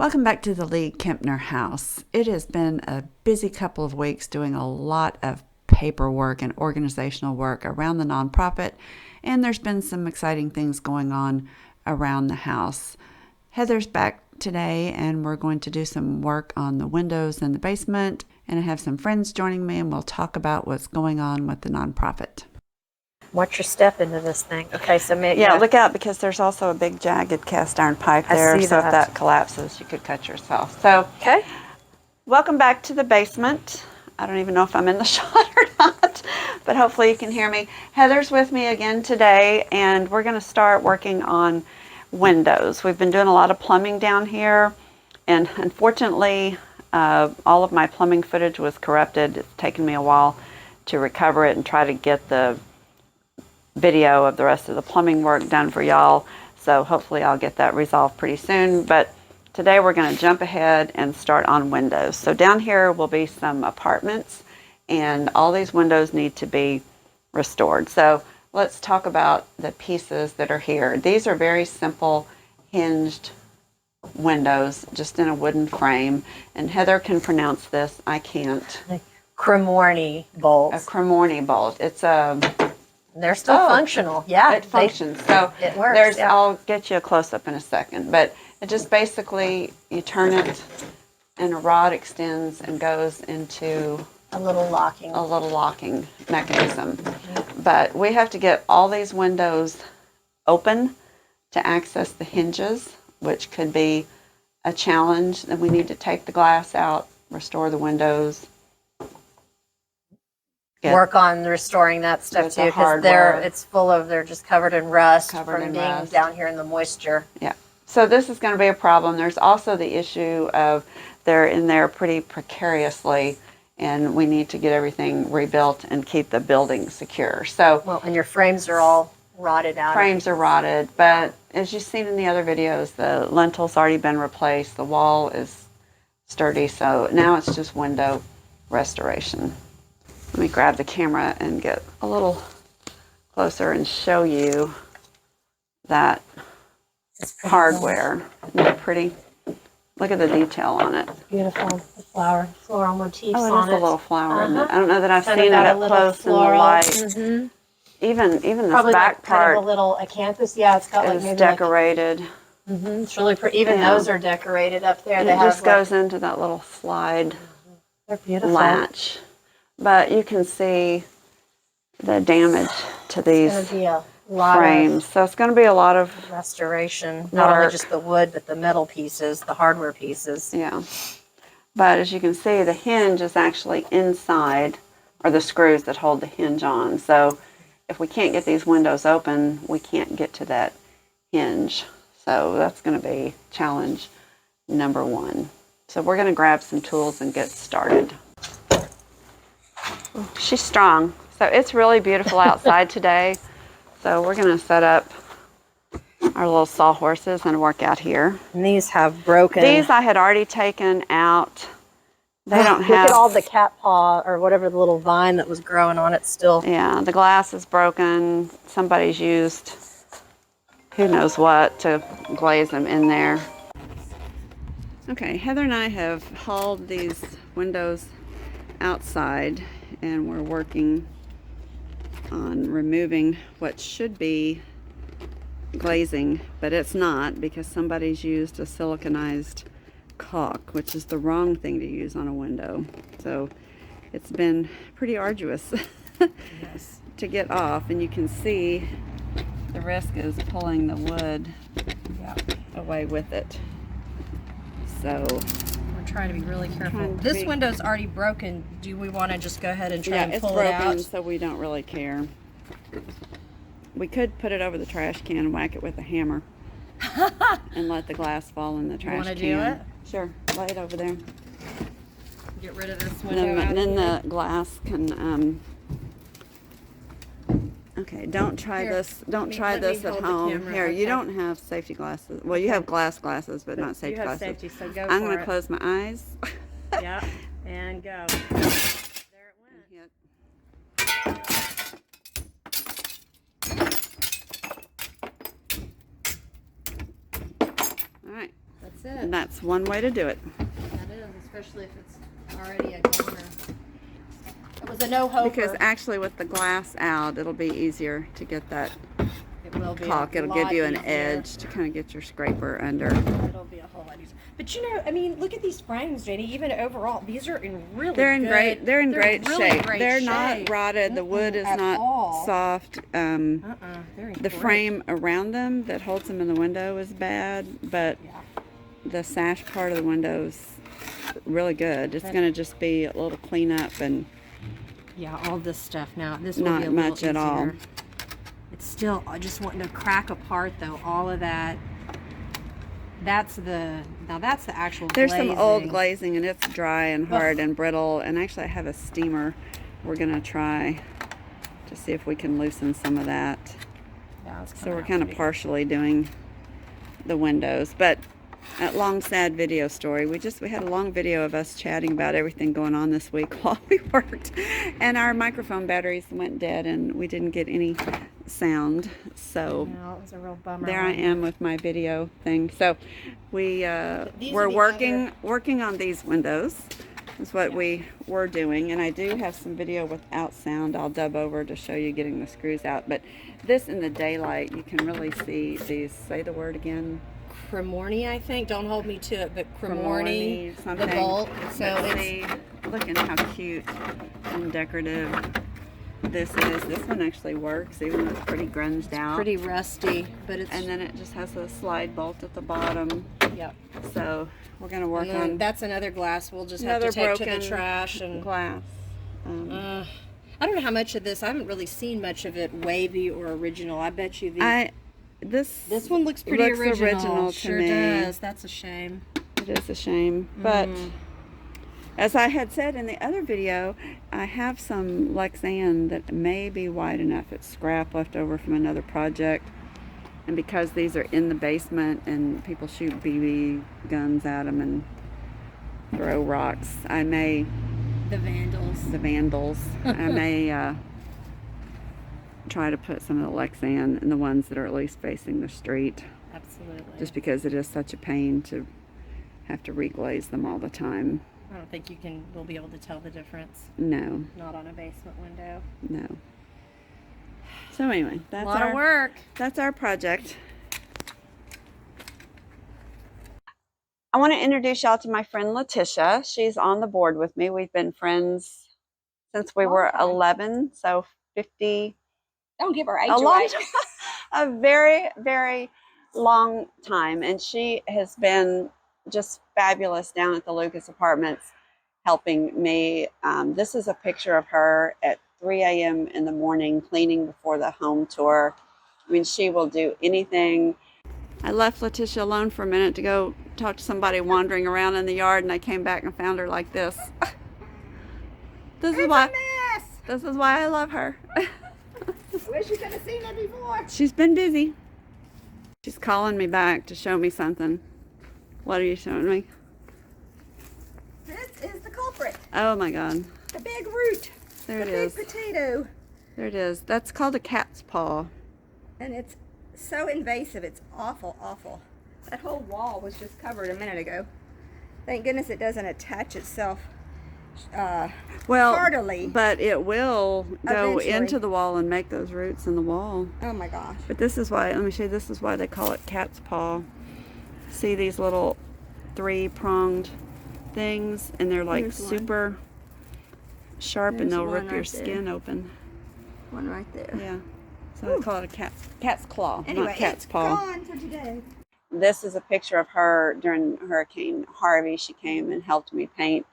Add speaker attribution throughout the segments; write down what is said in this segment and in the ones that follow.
Speaker 1: Welcome back to the League-Kempner House. It has been a busy couple of weeks doing a lot of paperwork and organizational work around the nonprofit, and there's been some exciting things going on around the house. Heather's back today, and we're going to do some work on the windows in the basement, and I have some friends joining me, and we'll talk about what's going on with the nonprofit.
Speaker 2: Watch your step into this thing. Okay, so maybe
Speaker 1: Look out, because there's also a big jagged cast iron pipe there.
Speaker 2: I see
Speaker 1: so
Speaker 2: that.
Speaker 1: If that collapses, you could cut yourself. So,
Speaker 2: okay.
Speaker 1: Welcome back to the basement. I don't even know if I'm in the shot or not, but hopefully you can hear me. Heather's with me again today, and we're going to start working on windows. We've been doing a lot of plumbing down here, and unfortunately, all of my plumbing footage was corrupted. It's taken me a while to recover it and try to get the video of the rest of the plumbing work done for y'all. So hopefully I'll get that resolved pretty soon. But today we're going to jump ahead and start on windows. So down here will be some apartments, and all these windows need to be restored. So let's talk about the pieces that are here. These are very simple hinged windows, just in a wooden frame. And Heather can pronounce this. I can't.
Speaker 2: Cremorne bolts.
Speaker 1: A Cremorne bolt. It's a...
Speaker 2: They're still functional. Yeah.
Speaker 1: It functions. So
Speaker 2: it works.
Speaker 1: I'll get you a close-up in a second. But it just basically, you turn it, and a rod extends and goes into
Speaker 2: a little locking
Speaker 1: mechanism. But we have to get all these windows open to access the hinges, which could be a challenge. Then we need to take the glass out, restore the windows.
Speaker 2: Work on restoring that stuff too, because they're just covered in rust from being down here in the moisture.
Speaker 1: Yeah. So this is going to be a problem. There's also the issue of they're in there pretty precariously, and we need to get everything rebuilt and keep the building secure. So
Speaker 2: and your frames are all rotted out.
Speaker 1: Frames are rotted, but as you've seen in the other videos, the lintel's already been replaced. The wall is sturdy, so now it's just window restoration. Let me grab the camera and get a little closer and show you that hardware. Isn't it pretty? Look at the detail on it.
Speaker 2: Beautiful. The floral motifs on it.
Speaker 1: Oh, it is a little flower, isn't it? I don't know that I've seen it up close in the light. Mm-hmm. Even this
Speaker 2: probably
Speaker 1: back part,
Speaker 2: kind of a little acanthus. Yeah, it's got
Speaker 1: is decorated.
Speaker 2: It's really pretty. Even those are decorated up there.
Speaker 1: And it just goes into that little slide
Speaker 2: They're beautiful.
Speaker 1: latch. But you can see the damage to these frames. So it's going to be a lot of
Speaker 2: restoration. Not only just the wood, but the metal pieces, the hardware pieces.
Speaker 1: Yeah. But as you can see, the hinge is actually inside, or the screws that hold the hinge on. So if we can't get these windows open, we can't get to that hinge. So that's going to be challenge number one. So we're going to grab some tools and get started. She's strong. So it's really beautiful outside today. So we're going to set up our little sawhorses and work out here.
Speaker 2: And these have broken.
Speaker 1: These I had already taken out. They don't have...
Speaker 2: Look at all the cat paw or whatever the little vine that was growing on it still.
Speaker 1: Yeah, the glass is broken. Somebody's used who knows what to glaze them in there. Okay, Heather and I have hauled these windows outside, and we're working on removing what should be glazing, but it's not, because somebody's used a siliconized caulk, which is the wrong thing to use on a window. So it's been pretty arduous to get off, and you can see the risk is pulling the wood away with it. So
Speaker 2: trying to be really careful. This window's already broken. Do we want to just go ahead and try and pull it out?
Speaker 1: Yeah, it's broken, so we don't really care. We could put it over the trash can and whack it with a hammer and let the glass fall in the trash can.
Speaker 2: You want to do it?
Speaker 1: Sure. Lay it over there.
Speaker 2: Get rid of this window.
Speaker 1: And then the glass can... Okay, don't try this. Don't try this at home. Here, you don't have safety glasses. Well, you have glasses, but not safety glasses.
Speaker 2: Safety, so go
Speaker 1: I'm going to close my eyes.
Speaker 2: Yeah, and go. There it went.
Speaker 1: All right.
Speaker 2: That's it.
Speaker 1: And that's one way to do it.
Speaker 2: That is, especially if it's already a goner. It was a no-hoper.
Speaker 1: Because actually with the glass out, it'll be easier to get that
Speaker 2: it will be
Speaker 1: caulk. It'll give you an edge to kind of get your scraper under.
Speaker 2: It'll be a whole lot easier. But you know, I mean, look at these frames, Janie. Even overall, these are in really
Speaker 1: They're in great
Speaker 2: really
Speaker 1: shape.
Speaker 2: Great
Speaker 1: they're
Speaker 2: shape.
Speaker 1: not rotted. The wood is not
Speaker 2: all.
Speaker 1: soft.
Speaker 2: They're in
Speaker 1: The
Speaker 2: great.
Speaker 1: frame around them that holds them in the window is bad, but the sash part of the window is really good. It's going to just be a little cleanup and
Speaker 2: all this stuff now. This will
Speaker 1: not
Speaker 2: be a
Speaker 1: much
Speaker 2: little
Speaker 1: at all.
Speaker 2: easier. It's still just wanting to crack apart though. All of that. That's the actual
Speaker 1: There's
Speaker 2: glazing.
Speaker 1: some old glazing and it's dry and hard and brittle. And actually I have a steamer. We're going to try to see if we can loosen some of that.
Speaker 2: Yeah,
Speaker 1: so we're kind of partially doing the windows. But that long sad video story, we had a long video of us chatting about everything going on this week while we worked. And our microphone batteries went dead and we didn't get any sound. So
Speaker 2: it was a real bummer.
Speaker 1: there I am with my video thing. So we're working on these windows is what we were doing, and I do have some video without sound I'll dub over to show you getting the screws out. But this in the daylight you can really see these. Say the word again.
Speaker 2: Cremorne, I think. Don't hold me to it, but Cremorne,
Speaker 1: something.
Speaker 2: The bolt. So
Speaker 1: see, look at how cute and decorative this is. This one actually works, even though it's pretty grunged out.
Speaker 2: Pretty rusty, but it's.
Speaker 1: And then it just has a slide bolt at the bottom.
Speaker 2: Yep.
Speaker 1: So we're gonna work on.
Speaker 2: That's another glass. We'll just have to take to the trash and
Speaker 1: glass.
Speaker 2: I don't know how much of this. I haven't really seen much of it wavy or original. I bet you the. This one looks pretty original.
Speaker 1: To me.
Speaker 2: Does. That's a shame.
Speaker 1: It is a shame, but as I had said in the other video, I have some Lexan that may be wide enough. It's scrap left over from another project, and because these are in the basement and people shoot BB guns at them and throw rocks, I may.
Speaker 2: The vandals.
Speaker 1: I may try to put some of the Lexan in the ones that are at least facing the street.
Speaker 2: Absolutely.
Speaker 1: Just because it is such a pain to have to reglaze them all the time.
Speaker 2: I don't think we'll be able to tell the difference.
Speaker 1: No.
Speaker 2: Not on a basement window.
Speaker 1: No. So anyway, that's
Speaker 2: a lot of work.
Speaker 1: That's our project. I want to introduce y'all to my friend Letitia. She's on the board with me. We've been friends since we were 11, so 50.
Speaker 3: Don't give her age
Speaker 1: away. A very, very long time. And she has been just fabulous down at the Lucas Apartments helping me. This is a picture of her at 3 a.m. in the morning cleaning before the home tour. I mean, she will do anything. I left Letitia alone for a minute to go talk to somebody wandering around in the yard, and I came back and found her like this. This is why I love her.
Speaker 3: I wish you could have seen it before.
Speaker 1: She's been busy. She's calling me back to show me something. What are you showing me?
Speaker 3: This is the culprit.
Speaker 1: Oh my God.
Speaker 3: The big root.
Speaker 1: There it is.
Speaker 3: The big potato.
Speaker 1: There it is. That's called a cat's paw.
Speaker 3: And it's so invasive. It's awful, awful. That whole wall was just covered a minute ago. Thank goodness it doesn't attach itself heartily.
Speaker 1: But it will go
Speaker 3: Eventually.
Speaker 1: into the wall and make those roots in the wall.
Speaker 3: Oh my gosh.
Speaker 1: But this is why, let me show you, this is why they call it cat's paw. See these little 3-pronged things, and they're like super sharp, and they'll rip your skin open.
Speaker 3: One right there.
Speaker 1: Yeah. So they call it a cat's claw,
Speaker 3: anyway,
Speaker 1: not cat's paw.
Speaker 3: Gone for today.
Speaker 1: This is a picture of her during Hurricane Harvey. She came and helped me paint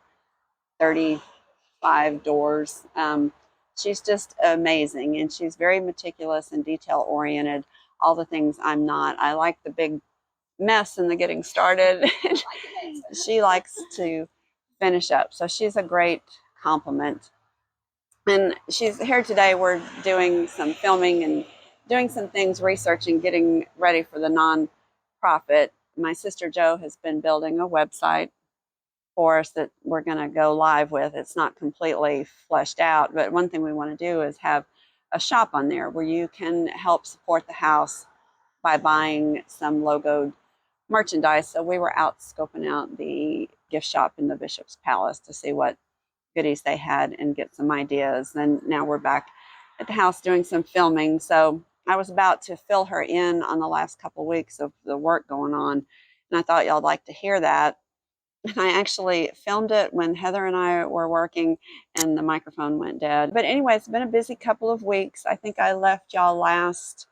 Speaker 1: 35 doors. She's just amazing, and she's very meticulous and detail oriented. All the things I'm not. I like the big mess and the getting started. She likes to finish up. So she's a great compliment. And she's here today. We're doing some filming and doing some things, researching, getting ready for the non-profit. My sister Jo has been building a website for us that we're going to go live with. It's not completely fleshed out, but one thing we want to do is have a shop on there where you can help support the house by buying some logoed merchandise. So we were out scoping out the gift shop in the Bishop's Palace to see what goodies they had and get some ideas. And now we're back at the house doing some filming. So I was about to fill her in on the last couple of weeks of the work going on, and I thought y'all would like to hear that. And I actually filmed it when Heather and I were working and the microphone went dead. But anyway, it's been a busy couple of weeks. I think I left y'all last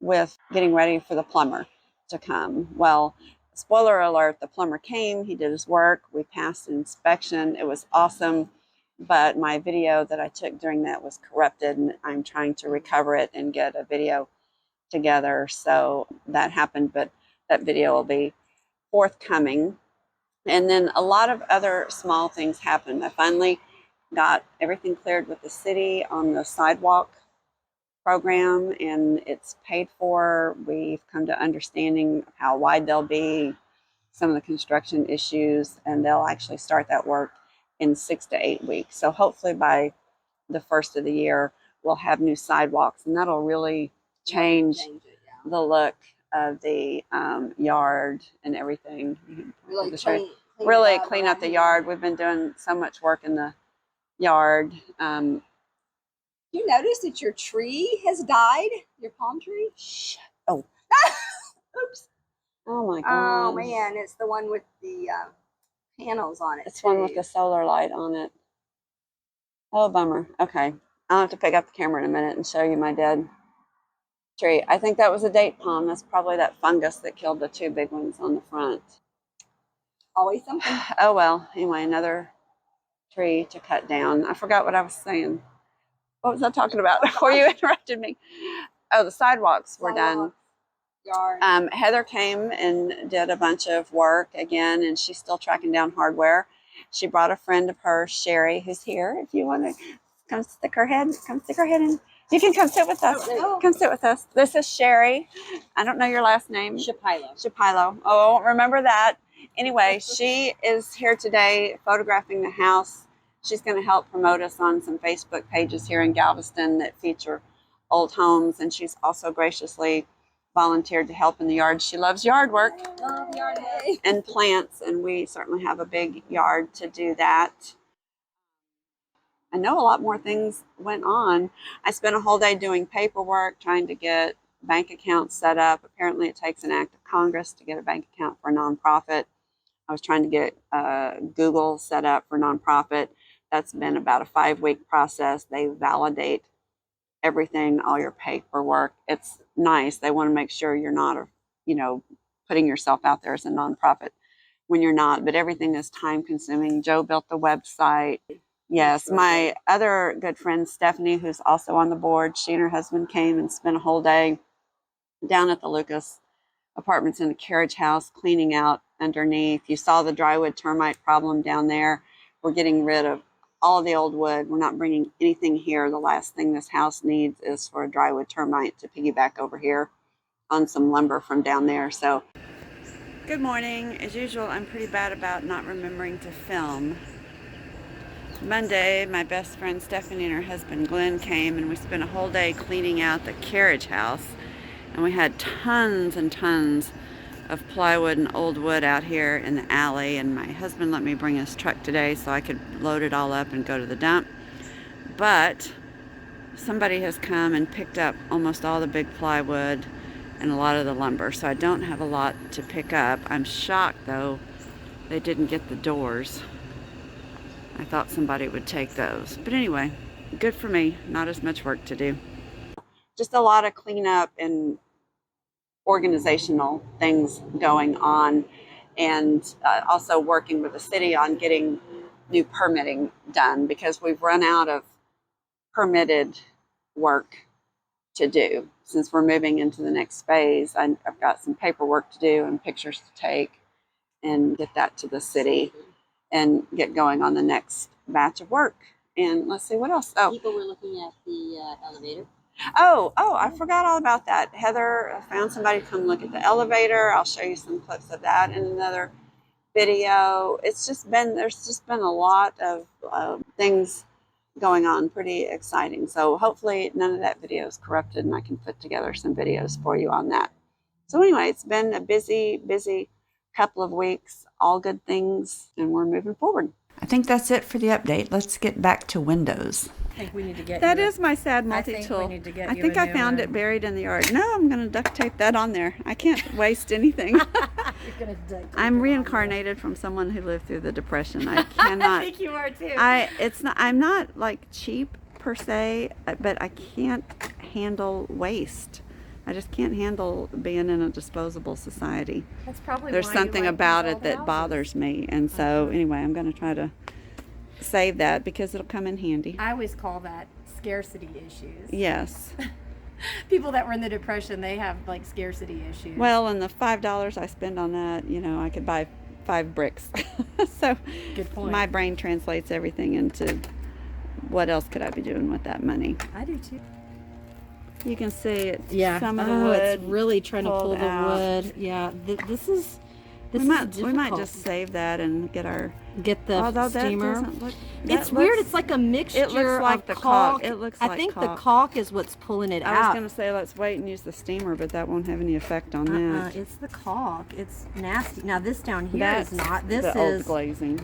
Speaker 1: with getting ready for the plumber to come. Well, spoiler alert, the plumber came, he did his work, we passed inspection, it was awesome, but my video that I took during that was corrupted, and I'm trying to recover it and get a video together. So that happened, but that video will be forthcoming. And then a lot of other small things happened. I finally got everything cleared with the city on the sidewalk program, and it's paid for. We've come to understanding of how wide they'll be, some of the construction issues, and they'll actually start that work in 6 to 8 weeks. So hopefully by the first of the year, we'll have new sidewalks, and that'll really change the look of the yard and everything. Really clean up the yard. We've been doing so much work in the yard.
Speaker 3: You notice that your tree has died? Your palm tree?
Speaker 1: Shh. Oh.
Speaker 3: Oops.
Speaker 1: Oh my God.
Speaker 3: Oh man, it's the one with the panels on it.
Speaker 1: It's one with the solar light on it. Oh, bummer. Okay. I'll have to pick up the camera in a minute and show you my dead tree. I think that was a date palm. That's probably that fungus that killed the 2 big ones on the front.
Speaker 3: Always something.
Speaker 1: Oh well. Anyway, another tree to cut down. I forgot what I was saying. What was I talking about before you interrupted me? Oh, the sidewalks were done.
Speaker 3: Yard.
Speaker 1: Heather came and did a bunch of work again, and she's still tracking down hardware. She brought a friend of hers, Sherry, who's here. If you want to come stick her head in. You can come sit with us.
Speaker 3: Oh.
Speaker 1: Come sit with us. This is Sherry. I don't know your last name. Shapilo. Oh, I won't remember that. Anyway, she is here today photographing the house. She's going to help promote us on some Facebook pages here in Galveston that feature old homes, and she's also graciously volunteered to help in the yard. She loves yard work and plants, and we certainly have a big yard to do that. I know a lot more things went on. I spent a whole day doing paperwork, trying to get bank accounts set up. Apparently it takes an act of Congress to get a bank account for a nonprofit. I was trying to get Google set up for nonprofit. That's been about a 5-week process. They validate everything, all your paperwork. It's nice. They want to make sure you're not, putting yourself out there as a nonprofit when you're not, but everything is time consuming. Joe built the website. Yes, my other good friend, Stephanie, who's also on the board, she and her husband came and spent a whole day down at the Lucas Apartments in the carriage house, cleaning out underneath. You saw the drywood termite problem down there. We're getting rid of all of the old wood. We're not bringing anything here. The last thing this house needs is for a drywood termite to piggyback over here on some lumber from down there. So, good morning. As usual, I'm pretty bad about not remembering to film. Monday, my best friend Stephanie and her husband Glenn came, and we spent a whole day cleaning out the carriage house. And we had tons and tons of plywood and old wood out here in the alley, and my husband let me bring his truck today so I could load it all up and go to the dump. But somebody has come and picked up almost all the big plywood and a lot of the lumber, so I don't have a lot to pick up. I'm shocked though they didn't get the doors. I thought somebody would take those, but anyway, good for me. Not as much work to do. Just a lot of cleanup and organizational things going on, and also working with the city on getting new permitting done, because we've run out of permitted work to do since we're moving into the next phase. I've got some paperwork to do and pictures to take and get that to the city and get going on the next batch of work. And let's see what else. Oh,
Speaker 2: people were looking at the elevator.
Speaker 1: Oh, I forgot all about that. Heather found somebody to come look at the elevator. I'll show you some clips of that in another video. There's just been a lot of things going on, pretty exciting. So hopefully none of that video is corrupted, and I can put together some videos for you on that. So anyway, it's been a busy couple of weeks, all good things, and we're moving forward. I think that's it for the update. Let's get back to windows.
Speaker 2: I think we need to get
Speaker 1: That is my sad
Speaker 2: I think
Speaker 1: multi-tool.
Speaker 2: we need to get
Speaker 1: I
Speaker 2: you
Speaker 1: think
Speaker 2: a
Speaker 1: I
Speaker 2: new
Speaker 1: found
Speaker 2: one.
Speaker 1: it buried in the yard. No, I'm going to duct tape that on there. I can't waste anything.
Speaker 2: You're gonna duct tape
Speaker 1: I'm
Speaker 2: it on
Speaker 1: reincarnated from someone who lived through the Depression. I
Speaker 2: there. I
Speaker 1: cannot.
Speaker 2: think you are too.
Speaker 1: I'm not like cheap per se, but I can't handle waste. I just can't handle being in a disposable society.
Speaker 2: That's probably
Speaker 1: There's
Speaker 2: why you
Speaker 1: something
Speaker 2: like
Speaker 1: about
Speaker 2: these
Speaker 1: it
Speaker 2: old
Speaker 1: that
Speaker 2: houses.
Speaker 1: bothers me, and so anyway, I'm going to try to save that because it'll come in handy.
Speaker 2: I always call that scarcity issues.
Speaker 1: Yes.
Speaker 2: People that were in the Depression, they have like scarcity issues.
Speaker 1: Well, and the $5 I spend on that, you know, I could buy 5 bricks. So
Speaker 2: Good point.
Speaker 1: my brain translates everything into what else could I be doing with that money.
Speaker 2: I do too.
Speaker 1: You can see it's
Speaker 2: Yeah.
Speaker 1: some of the wood.
Speaker 2: It's really trying to pull
Speaker 1: pulled
Speaker 2: the
Speaker 1: out.
Speaker 2: wood. Yeah. This is
Speaker 1: We might
Speaker 2: difficult.
Speaker 1: just save that and get our.
Speaker 2: Get the
Speaker 1: Although
Speaker 2: steamer.
Speaker 1: that doesn't look.
Speaker 2: It's
Speaker 1: that
Speaker 2: weird.
Speaker 1: looks-
Speaker 2: It's like a mixture
Speaker 1: It looks like
Speaker 2: of
Speaker 1: the
Speaker 2: caulk.
Speaker 1: caulk. It looks
Speaker 2: I
Speaker 1: like
Speaker 2: think the
Speaker 1: caulk.
Speaker 2: caulk is what's pulling it
Speaker 1: I was
Speaker 2: out.
Speaker 1: gonna say let's wait and use the steamer, but that won't have any effect on that.
Speaker 2: It's the caulk. It's nasty. Now this down here
Speaker 1: That's
Speaker 2: is not. This
Speaker 1: the
Speaker 2: is.
Speaker 1: old glazing.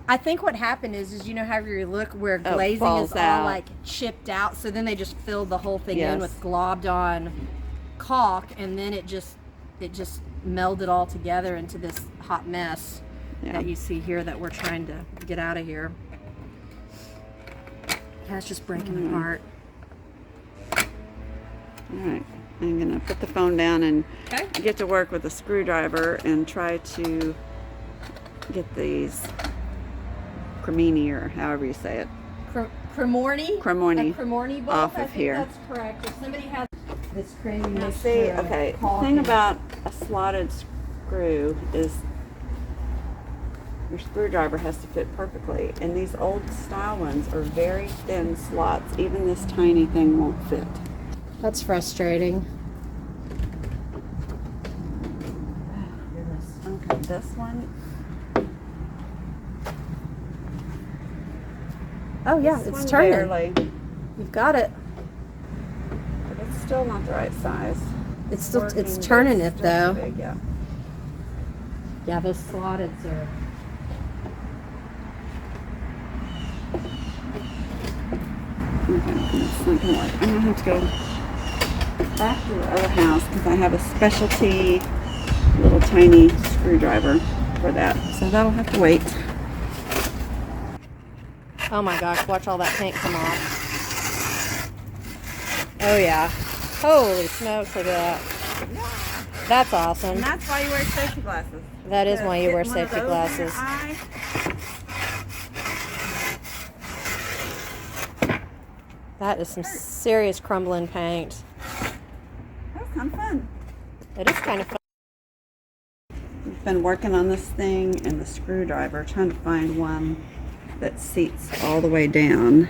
Speaker 2: I think what happened is you know how you look where glazing
Speaker 1: falls
Speaker 2: is
Speaker 1: out.
Speaker 2: all like chipped out, so then they just filled the whole thing
Speaker 1: Yes.
Speaker 2: in with globbed on caulk, and then it just melded all together into this hot mess
Speaker 1: Yeah.
Speaker 2: that you see here that we're trying to get out of here. Yeah, it's just breaking apart.
Speaker 1: All right, I'm gonna put the phone down and
Speaker 2: Okay.
Speaker 1: get to work with a screwdriver and try to get these cremini, or however you say it,
Speaker 2: Cremorni?
Speaker 1: Cremorni
Speaker 2: A Cremorni bolt?
Speaker 1: off
Speaker 2: I
Speaker 1: of
Speaker 2: think
Speaker 1: here.
Speaker 2: that's correct. If somebody has this crazy
Speaker 1: Now
Speaker 2: mixture
Speaker 1: see,
Speaker 2: of
Speaker 1: okay, the
Speaker 2: caulk
Speaker 1: thing
Speaker 2: and-
Speaker 1: about a slotted screw is your screwdriver has to fit perfectly, and these old style ones are very thin slots. Even this tiny thing won't fit.
Speaker 2: That's frustrating.
Speaker 1: Okay, this one.
Speaker 2: Oh yeah,
Speaker 1: This
Speaker 2: it's
Speaker 1: one
Speaker 2: turning.
Speaker 1: barely,
Speaker 2: You've got it.
Speaker 1: but it's still not the right size.
Speaker 2: It's still
Speaker 1: Working,
Speaker 2: it's
Speaker 1: but
Speaker 2: turning
Speaker 1: it's
Speaker 2: it
Speaker 1: still
Speaker 2: though.
Speaker 1: big, yeah.
Speaker 2: Yeah, those slotteds are.
Speaker 1: Okay, it's not gonna work. I'm gonna have to go back to the other house because I have a specialty little tiny screwdriver for that. So that'll have to wait.
Speaker 2: Oh my gosh! Watch all that paint come off. Oh yeah! Holy smokes! Look at that. That's awesome.
Speaker 1: And that's why you wear safety glasses.
Speaker 2: That is why you wear
Speaker 1: Getting one of
Speaker 2: safety
Speaker 1: those in your
Speaker 2: glasses.
Speaker 1: eye.
Speaker 2: That is some serious crumbling paint.
Speaker 1: That was kind of fun.
Speaker 2: It is kind of fun.
Speaker 1: We've been working on this thing and the screwdriver, trying to find one that seats all the way down.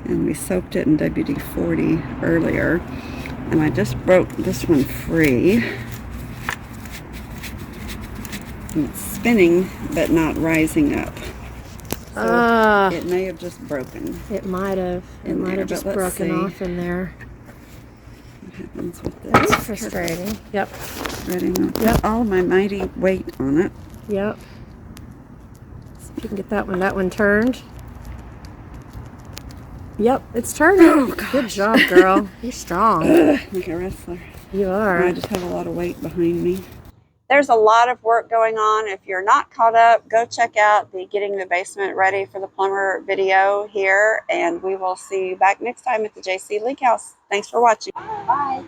Speaker 1: And we soaked it in WD-40 earlier. And I just broke this one free. And it's spinning, but not rising up. So it may have just broken.
Speaker 2: It might have. It
Speaker 1: in
Speaker 2: might
Speaker 1: there,
Speaker 2: have just
Speaker 1: but let's
Speaker 2: broken
Speaker 1: see.
Speaker 2: off in there.
Speaker 1: What happens with this?
Speaker 2: That's frustrating. Yep.
Speaker 1: Spreading out all my mighty weight on it.
Speaker 2: Yep. See if you can get that one turned. Yep, it's turning.
Speaker 1: Oh,
Speaker 2: Good job, girl. You're strong.
Speaker 1: Like a wrestler.
Speaker 2: You are.
Speaker 1: I just have a lot of weight behind me. There's a lot of work going on. If you're not caught up, go check out the Getting the Basement Ready for the Plumber video here, and we will see you back next time at the JC League House. Thanks for watching.
Speaker 3: Bye.